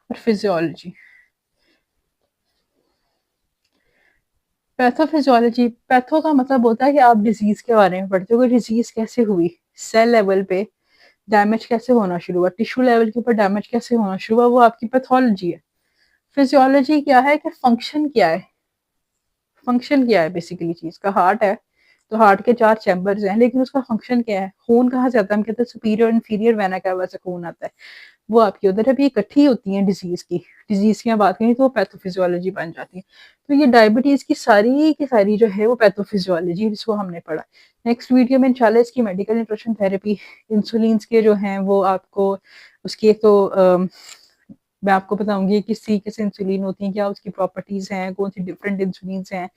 और फिजियोलॉजी। पैथोफिजियोलॉजी, पैथो का मतलब होता है कि आप डिजीज के बारे में पढ़ते हो कि डिजीज कैसे हुई, सेल लेवल पे डैमेज कैसे होना शुरू हुआ, टिश्यू लेवल के ऊपर डैमेज कैसे होना शुरू हुआ, वो आपकी पैथोलॉजी है। फिजियोलॉजी क्या है कि फंक्शन क्या है, फंक्शन क्या है बेसिकली चीज का। हार्ट है तो हार्ट के 4 चैम्बर्स हैं, लेकिन उसका फंक्शन क्या है। खून कहाँ से आता है, हम कहते हैं सुपीरियर इन्फीरियर वेना कैवा से खून आता है, वो आपकी उधर है। अभी इकट्ठी होती है डिजीज की बात करें तो वो पैथोफिजियोलॉजी बन जाती है। तो ये डायबिटीज की सारी जो है वो पैथोफिजियोलॉजी जिसको हमने पढ़ा। नेक्स्ट वीडियो में इंशाल्लाह इसकी मेडिकल न्यूट्रिशन थेरेपी, इंसुलिन के जो हैं वो आपको उसकी एक तो मैं आपको बताऊंगी किस तरीके से इंसुलिन होती है, क्या उसकी प्रॉपर्टीज हैं, कौन सी डिफरेंट इंसुलिन हैं,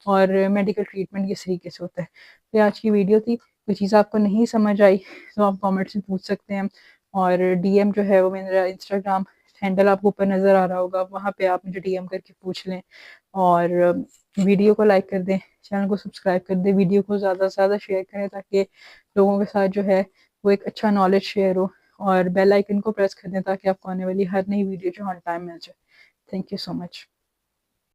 और मेडिकल ट्रीटमेंट किस तरीके से होता है। तो आज की वीडियो थी, कोई चीज़ आपको नहीं समझ आई तो आप कमेंट से पूछ सकते हैं, और डीएम जो है वो मेरा इंस्टाग्राम हैंडल आपको ऊपर नज़र आ रहा होगा, वहाँ पे आप मुझे डीएम करके पूछ लें। और वीडियो को लाइक कर दें, चैनल को सब्सक्राइब कर दें, वीडियो को ज़्यादा से ज़्यादा शेयर करें ताकि लोगों के साथ जो है वो एक अच्छा नॉलेज शेयर हो, और बेल आइकन को प्रेस कर दें ताकि आपको आने वाली हर नई वीडियो जो ऑन टाइम मिल जाए। Thank you so much.